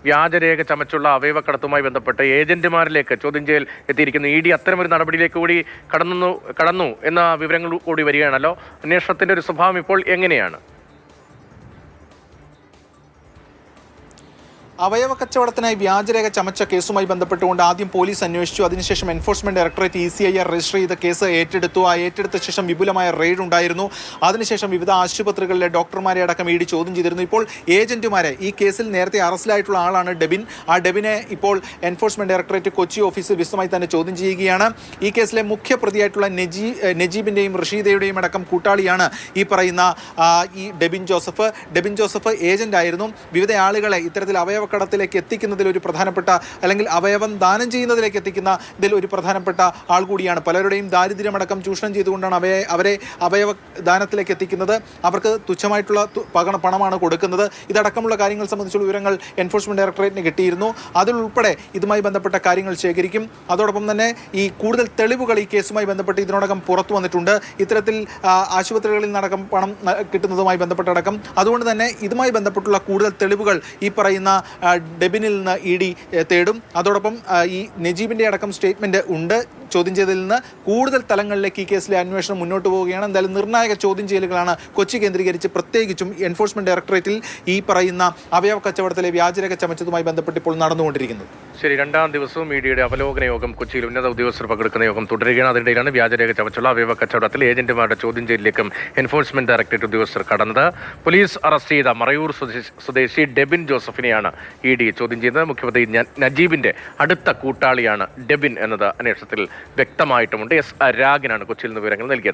വ്യാജരേഖ ചമച്ചുള്ള അവയവക്കടത്തുമായി ബന്ധപ്പെട്ട് ഏജന്റുമാരിലേക്ക് ചോദ്യം ചെയ്യൽ എത്തിയിരിക്കുന്നു. ഇ ഡി അത്തരമൊരു നടപടിയിലേക്ക് കൂടി കടന്നു എന്ന വിവരങ്ങൾ കൂടി വരികയാണല്ലോ. അന്വേഷണത്തിന്റെ ഒരു സ്വഭാവം ഇപ്പോൾ എങ്ങനെയാണ്? അവയവ കച്ചവടത്തിനായി വ്യാജരേഖ ചമച്ച കേസുമായി ബന്ധപ്പെട്ടുകൊണ്ട് ആദ്യം പോലീസ് അന്വേഷിച്ചു. അതിനുശേഷം എൻഫോഴ്സ്മെന്റ് ഡയറക്ടറേറ്റ് ECIR രജിസ്റ്റർ ചെയ്ത കേസ് ഏറ്റെടുത്തു. ആ ഏറ്റെടുത്ത ശേഷം വിപുലമായ റെയ്ഡ് ഉണ്ടായിരുന്നു. അതിനുശേഷം വിവിധ ആശുപത്രികളിലെ ഡോക്ടർമാരെ അടക്കം ഇ ഡി ചോദ്യം ചെയ്തിരുന്നു. ഇപ്പോൾ ഏജന്റുമാരെ, ഈ കേസിൽ നേരത്തെ അറസ്റ്റിലായിട്ടുള്ള ആളാണ് ഡെബിൻ. ആ ഡെബിനെ ഇപ്പോൾ എൻഫോഴ്സ്മെന്റ് ഡയറക്ടറേറ്റ് കൊച്ചി ഓഫീസിൽ വിശദമായി തന്നെ ചോദ്യം ചെയ്യുകയാണ്. ഈ കേസിലെ മുഖ്യ പ്രതിയായിട്ടുള്ള നജീബിന്റെയും റഷീദയുടെയും അടക്കം കൂട്ടാളിയാണ് ഈ പറയുന്ന ഈ Debin Joseph. Debin Joseph agent ആയിരുന്നു. വിവിധ ആളുകളെ ഇത്തരത്തിൽ അവയവക്കടത്തിലേക്ക് എത്തിക്കുന്നതിൽ ഒരു പ്രധാനപ്പെട്ട, അല്ലെങ്കിൽ അവയവം ദാനം ചെയ്യുന്നതിലേക്ക് എത്തിക്കുന്നതിൽ ഒരു പ്രധാനപ്പെട്ട ആൾ കൂടിയാണ്. പലരുടെയും ദാരിദ്ര്യമടക്കം ചൂഷണം ചെയ്തുകൊണ്ടാണ് അവരെ അവയവ ദാനത്തിലേക്ക് എത്തിക്കുന്നത്. അവർക്ക് തുച്ഛമായിട്ടുള്ള പണമാണ് കൊടുക്കുന്നത്. ഇതടക്കമുള്ള കാര്യങ്ങൾ സംബന്ധിച്ചുള്ള വിവരങ്ങൾ എൻഫോഴ്സ്മെന്റ് ഡയറക്ടറേറ്റിന് കിട്ടിയിരുന്നു. അതിലുൾപ്പെടെ ഇതുമായി ബന്ധപ്പെട്ട കാര്യങ്ങൾ ശേഖരിക്കും. അതോടൊപ്പം തന്നെ ഈ കൂടുതൽ തെളിവുകൾ ഈ കേസുമായി ബന്ധപ്പെട്ട് ഇതിനോടകം പുറത്തു വന്നിട്ടുണ്ട്. ഇത്തരത്തിൽ ആശുപത്രികളിൽ നിന്നടക്കം പണം കിട്ടുന്നതുമായി ബന്ധപ്പെട്ടടക്കം. അതുകൊണ്ട് തന്നെ ഇതുമായി ബന്ധപ്പെട്ടുള്ള കൂടുതൽ തെളിവുകൾ ഈ പറയുന്ന ഡെബിനിൽ നിന്ന് ഇ ഡി തേടും. അതോടൊപ്പം ഈ നജീബിൻ്റെ അടക്കം സ്റ്റേറ്റ്മെൻറ്റ് ഉണ്ട്. ചോദ്യം ചെയ്തതിൽ നിന്ന് കൂടുതൽ തലങ്ങളിലേക്ക് ഈ കേസിലെ അന്വേഷണം മുന്നോട്ട് പോവുകയാണ്. എന്തായാലും നിർണായക ചോദ്യം ചെയ്യലുകളാണ് കൊച്ചി കേന്ദ്രീകരിച്ച് പ്രത്യേകിച്ചും എൻഫോഴ്സ്മെന്റ് ഡയറക്ടറേറ്റിൽ ഈ പറയുന്ന അവയവ കച്ചവടത്തിലെ വ്യാജരേഖ ചമച്ചതുമായി ബന്ധപ്പെട്ട് ഇപ്പോൾ നടന്നുകൊണ്ടിരിക്കുന്നത്. ശരി, രണ്ടാം ദിവസവും ഇഡിയുടെ അവലോകന യോഗം കൊച്ചിയിൽ ഉന്നത ഉദ്യോഗസ്ഥർ പങ്കെടുക്കുന്ന യോഗം തുടരുകയാണ്. അതിനിടയിലാണ് വ്യാജരേഖ ചമച്ചുള്ള അവയവ കച്ചവടത്തിൽ ഏജന്റുമാരുടെ ചോദ്യം ചെയ്യലിലേക്കും എൻഫോഴ്സ്മെന്റ് ഡയറക്ടറേറ്റ് ഉദ്യോഗസ്ഥർ കടന്നത്. പോലീസ് അറസ്റ്റ് ചെയ്ത മറയൂർ സ്വദേശി ഡെബിൻ ജോസഫിനെയാണ് ഇ ഡി ചോദ്യം ചെയ്തത്. മുഖ്യമന്ത്രി നജീബിന്റെ അടുത്ത കൂട്ടാളിയാണ് ഡെബിൻ എന്നത് അന്വേഷണത്തിൽ വ്യക്തമായിട്ടുമുണ്ട്. എസ് രാഗിനാണ് കൊച്ചിയിൽ നിന്ന് വിവരങ്ങൾ നൽകിയത്.